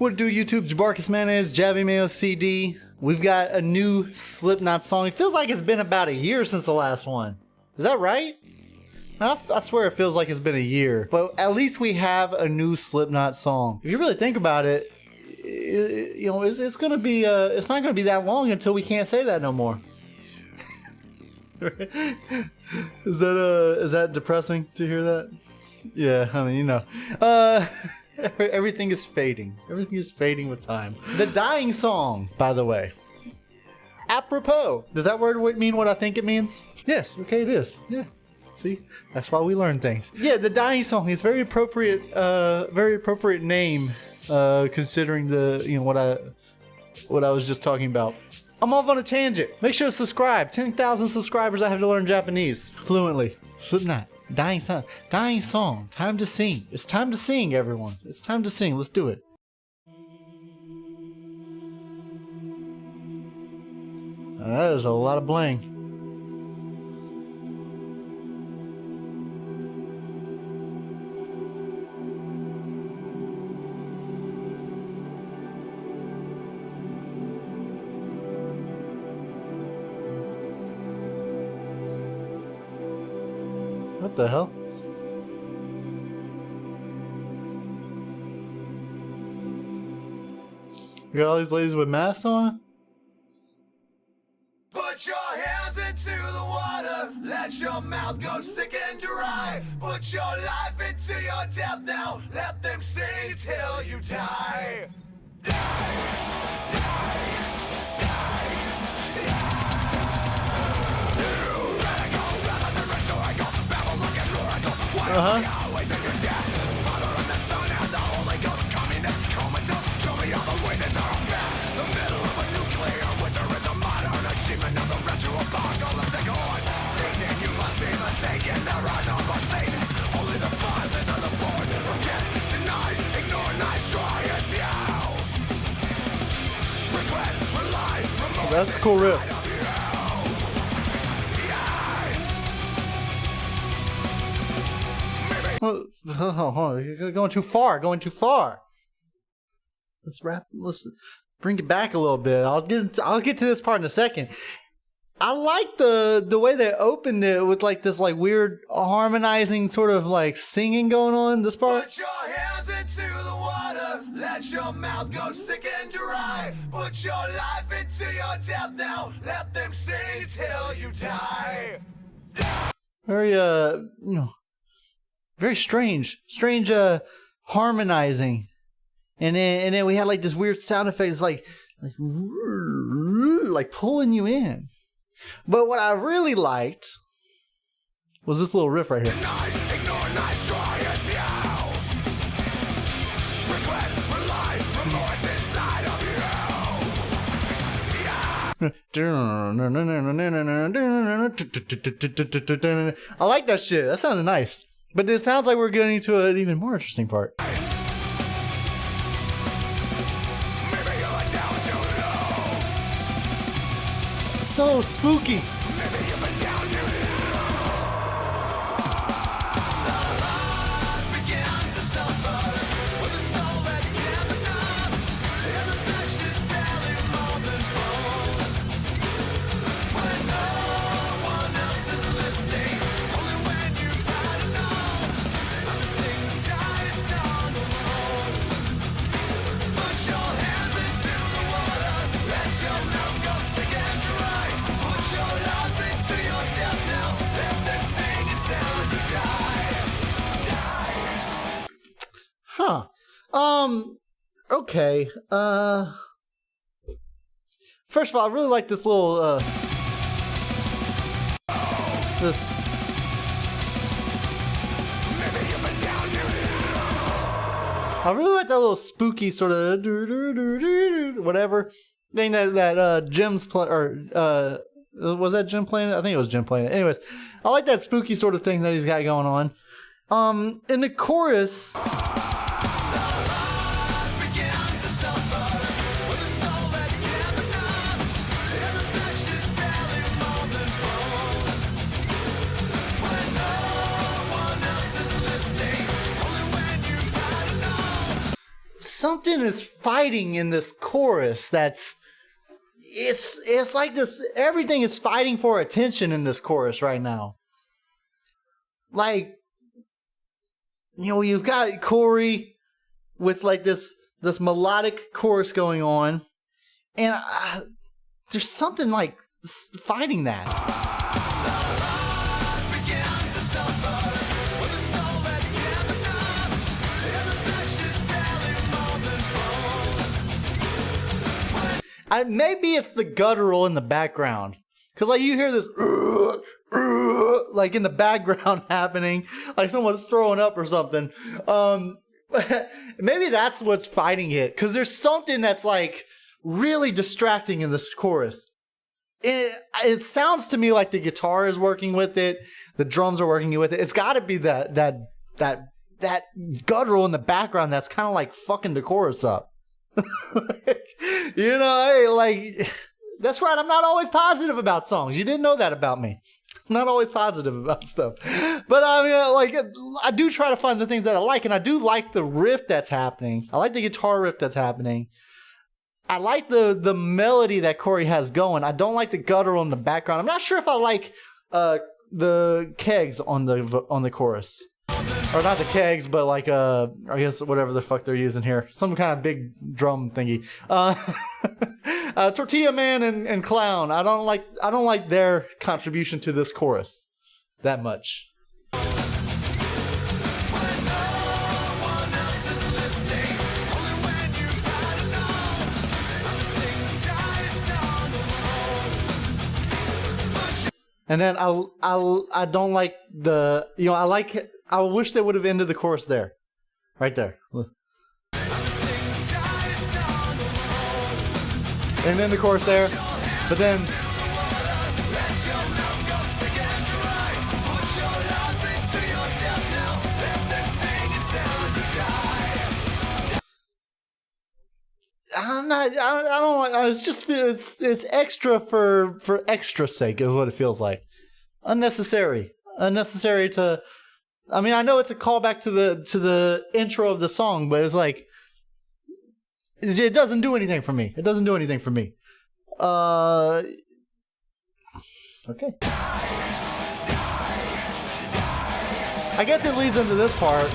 What do YouTube? Jabarkus Mayonnaise, Jabby Mayo CD. We've got a new Slipknot song. It feels like it's been about a year since the last one. Is that right? I swear it feels like it's been a year. But at least we have a new Slipknot song. If you really think about it, you know, it's gonna be it's not gonna be that long until we can't say that no more. Is that depressing to hear that? Yeah, I mean, you know. Everything is fading. Everything is fading with time. The Dying Song, by the way. Apropos. Does that word mean what I think it means? Yes, okay, it is. Yeah. See? That's why we learn things. Yeah, The Dying Song is very appropriate name, considering the, you know, what I was just talking about. I'm off on a tangent. Make sure to subscribe. 10,000 subscribers, I have to learn Japanese fluently. Slipknot. Dying song. Dying song. Time to sing. It's time to sing, everyone. It's time to sing. Let's do it. That is a lot of bling. What the hell? You got all these ladies with masks on? Put your hands into the water, let your mouth go sick and dry. Put your life into your death now, let them sing till you die. Die, die, die, die. You radical, rather than rhetorical, babble looking rhetorical. Why are we always in your death? Father of the Son and the Holy Ghost, communist, comatose. Show me all the ways that are bad. The middle of a nuclear winter is a modern achievement of the ritual apocalyptic horde. Satan, you must be mistaken. There are no more Satans, only the bosses of the board. Forget, deny, ignore, nice, try, it's you. Regret, rely, remorse. That's a cool riff. Hold on. You're going too far. Going too far. Let's bring it back a little bit. I'll get to this part in a second. I like the way they opened it with like this like weird harmonizing sort of like singing going on this part. Put your hands into the water, let your mouth go sick and dry. Put your life into your death now, let them sing till you die. Very very strange harmonizing. And then we had like this weird sound effects like pulling you in. But what I really liked was this little riff right here. Deny, ignore, nice, try, it's you. Regret, rely, remorse inside of you. I like that shit. That sounded nice. But it sounds like we're getting to an even more interesting part. So spooky. Huh. Okay. First of all, I really like this little, this. I really like that little spooky sort of whatever thing that Jim's play, or was that Jim playing it? I think it was Jim playing it. Anyways, I like that spooky sort of thing that he's got going on. In the chorus. something is fighting in this chorus it's like this, everything is fighting for attention in this chorus right now. Like, you know, you've got Corey with like this melodic chorus going on, and there's something like fighting that. Maybe it's the guttural in the background, because like you hear this like in the background happening, like someone's throwing up or something. Maybe that's what's fighting it, because there's something that's like really distracting in this chorus. It sounds to me like the guitar is working with it, the drums are working with it. It's got to be that guttural in the background that's kind of like fucking the chorus up. You know, hey, like, that's right, I'm not always positive about songs. You didn't know that about me. I'm not always positive about stuff. But I mean, like, I do try to find the things that I like, and I do like the riff that's happening. I like the guitar riff that's happening. I like the melody that Corey has going. I don't like the guttural in the background. I'm not sure if I like the kegs on the chorus. Or not the kegs, but like I guess whatever the fuck they're using here, some kind of big drum thingy. Tortilla Man and Clown. I don't like their contribution to this chorus that much. And then I don't like the, you know, I wish they would have ended the chorus there. Right there. And then the chorus there. But then I don't like, it's just, it's extra for extra sake is what it feels like. Unnecessary to, I mean, I know it's a callback to the intro of the song, but it's like, it doesn't do anything for me. Okay. I guess it leads into this part.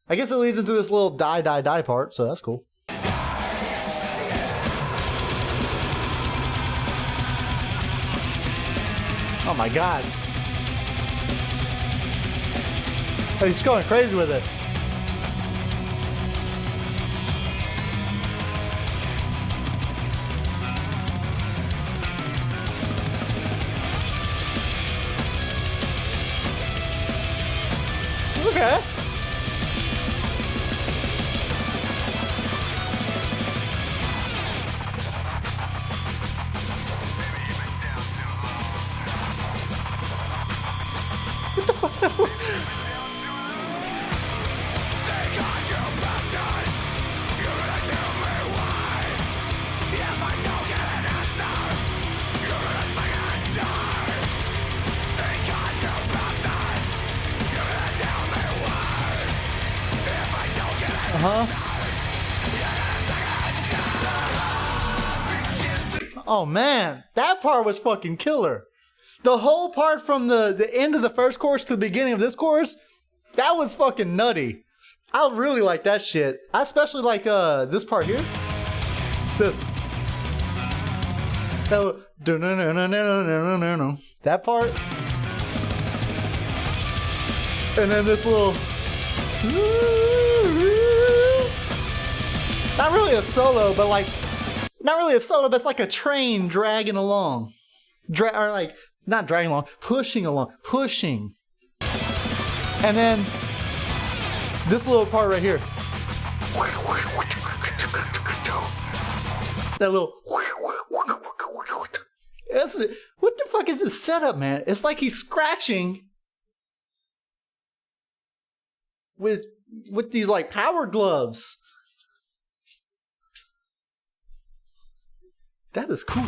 I guess it leads into this little die part, so that's cool. Oh my god. He's going crazy with it. Okay. What the fuck? Oh man, that part was fucking killer. The whole part from the end of the first chorus to the beginning of this chorus, that was fucking nutty. I really like that shit. I especially like this part here. This. That part. And then this little, not really a solo, but like, not really a solo, but it's like a train dragging along. Or like, not dragging along, pushing along, pushing. And then this little part right here. That little, what the fuck is this setup, man? It's like he's scratching with these like power gloves. That is cool.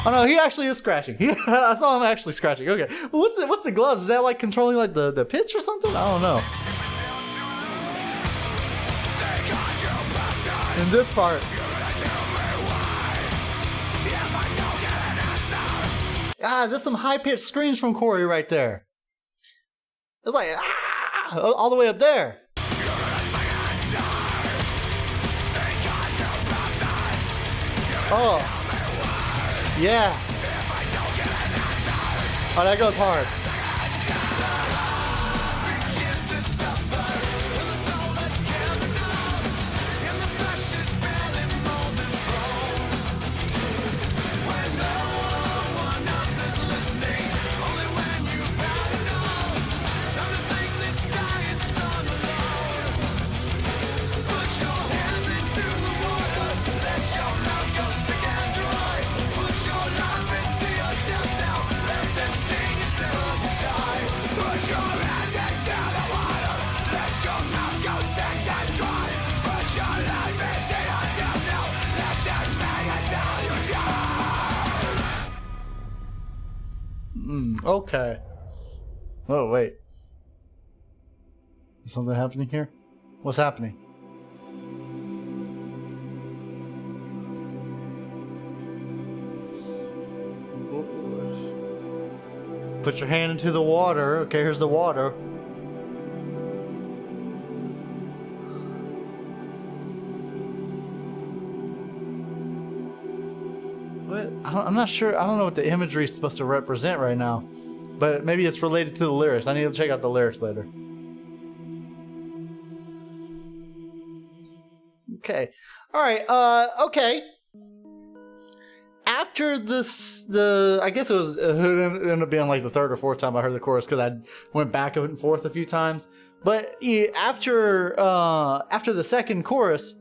Oh no, he actually is scratching. I saw him actually scratching. Okay, well, what's the gloves? Is that like controlling like the pitch or something? I don't know. in this part. Ah, there's some high-pitched screams from Corey right there. It's like, ah, all the way up there. Oh, yeah. Oh, that goes hard. Okay. Oh, wait. Is something happening here? What's happening? Put your hand into the water. Okay, here's the water. What? I'm not sure. I don't know what the imagery is supposed to represent right now. But maybe it's related to the lyrics. I need to check out the lyrics later. Okay. All right. Okay. After this, I guess it ended up being like the third or fourth time I heard the chorus because I went back and forth a few times. But after the second chorus,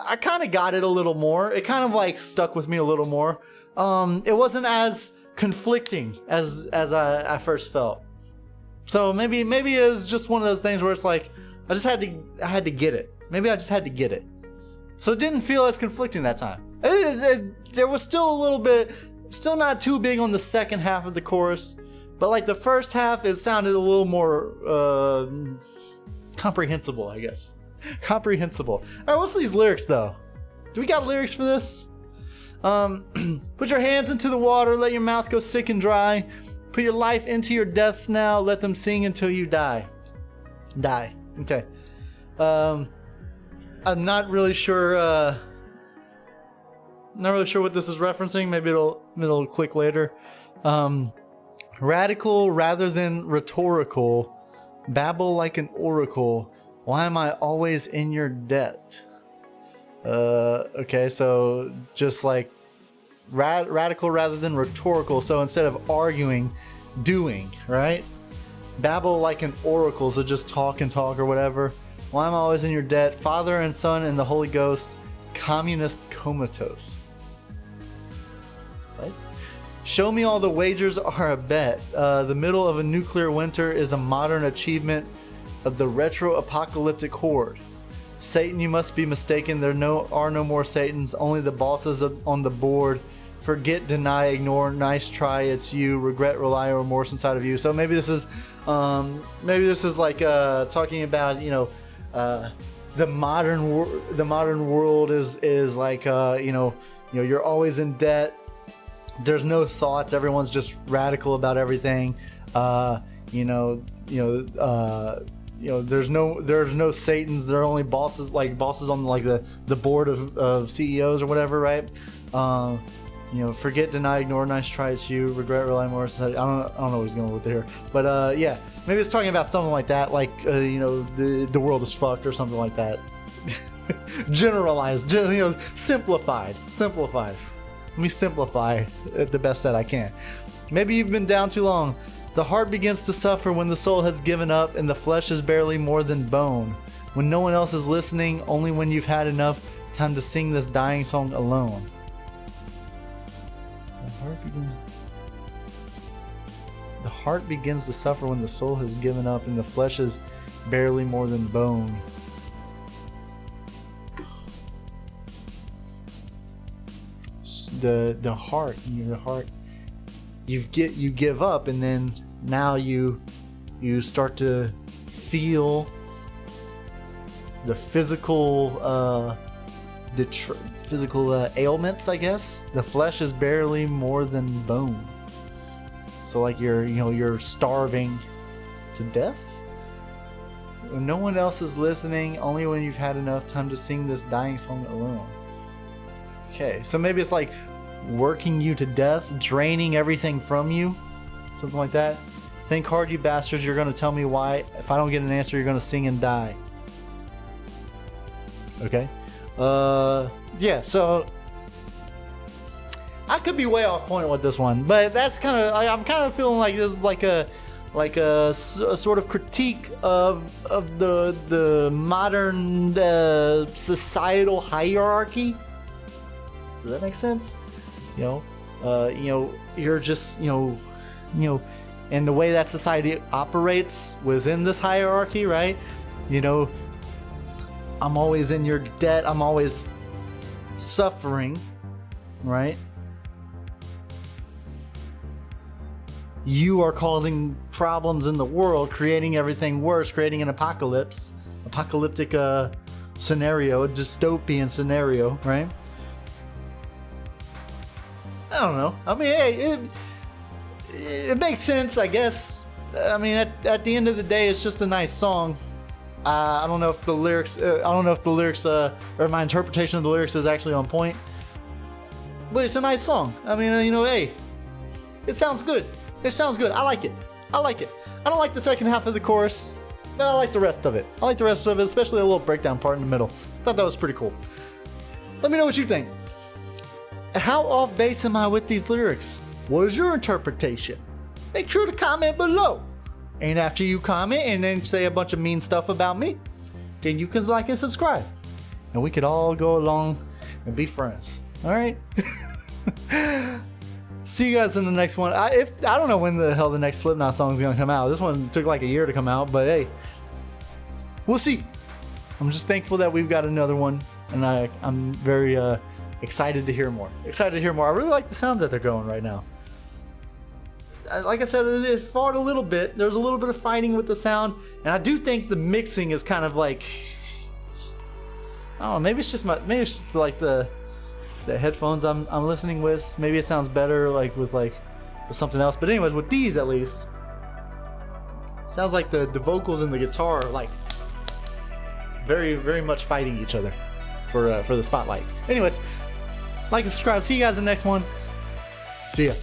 I kind of got it a little more. It kind of like stuck with me a little more. It wasn't as conflicting as I first felt. So maybe it was just one of those things where it's like I had to get it. Maybe I just had to get it. So it didn't feel as conflicting that time. There was still a little bit, still not too big on the second half of the chorus, but like the first half, it sounded a little more comprehensible, I guess. Comprehensible. All right, what's these lyrics though? Do we got lyrics for this? Put your hands into the water, let your mouth go sick and dry. Put your life into your deaths now, let them sing until you die. Die. Okay. I'm not really sure. Not really sure what this is referencing. Maybe it'll click later. Radical rather than rhetorical. Babble like an oracle. Why am I always in your debt? Okay, so just like radical rather than rhetorical. So instead of arguing, doing, right? Babble like an oracle, so just talk and talk or whatever. Why am I always in your debt? Father and Son and the Holy Ghost. Communist comatose. What? Show me all the wagers are a bet. The middle of a nuclear winter is a modern achievement of the retro-apocalyptic horde. Satan, you must be mistaken. There are no more Satans, only the bosses on the board. Forget, deny, ignore, nice try, it's you. Regret, rely, remorse inside of you. So maybe this is like talking about, you know, the modern world is like you're always in debt. There's no thoughts. Everyone's just radical about everything. There's no Satans. There are only bosses on like the board of CEOs or whatever, right? Forget, deny, ignore, nice try, it's you. Regret, rely, remorse. I don't know what he's going with here, but yeah, maybe it's talking about something like that, like the world is fucked or something like that. Generalized, simplified. Let me simplify it the best that I can. Maybe you've been down too long. The heart begins to suffer when the soul has given up and the flesh is barely more than bone. When no one else is listening, only when you've had enough time to sing this dying song alone. The heart begins to suffer when the soul has given up and the flesh is barely more than bone. The heart, you give up, and then now you start to feel the physical physical ailments, I guess. The flesh is barely more than bone. So like you're starving to death. When no one else is listening, only when you've had enough time to sing this dying song alone. Okay, so maybe it's like working you to death, draining everything from you, something like that. Think hard, you bastards. You're gonna tell me why. If I don't get an answer, you're gonna sing and die. Okay. Yeah. So I could be way off point with this one, but that's kind of. I'm kind of feeling like this is like a sort of critique of the modern societal hierarchy. Does that make sense? You're just and the way that society operates within this hierarchy, right? I'm always in your debt. I'm always suffering, right? You are causing problems in the world, creating everything worse, creating an apocalyptic scenario, a dystopian scenario, right? I don't know. I mean, hey, it makes sense, I guess. I mean, at the end of the day, it's just a nice song. I don't know if the lyrics, or my interpretation of the lyrics is actually on point. But it's a nice song. I mean, hey, it sounds good. It sounds good. I like it. I don't like the second half of the chorus, but I like the rest of it. Especially a little breakdown part in the middle. I thought that was pretty cool. Let me know what you think. How off base am I with these lyrics? What is your interpretation? Make sure to comment below. And after you comment and then say a bunch of mean stuff about me, then you can like and subscribe. And we could all go along and be friends. All right? See you guys in the next one. I don't know when the hell the next Slipknot song is going to come out. This one took like a year to come out, but hey, we'll see. I'm just thankful that we've got another one, and I'm very excited to hear more. I really like the sound that they're going right now. Like I said, it fought a little bit. There's a little bit of fighting with the sound, and I do think the mixing is kind of like, I don't know, maybe it's just like the headphones I'm listening with. Maybe it sounds better like with something else. But anyways, with these at least, sounds like the vocals and the guitar are like very, very much fighting each other for the spotlight. Anyways, like and subscribe. See you guys in the next one. See ya.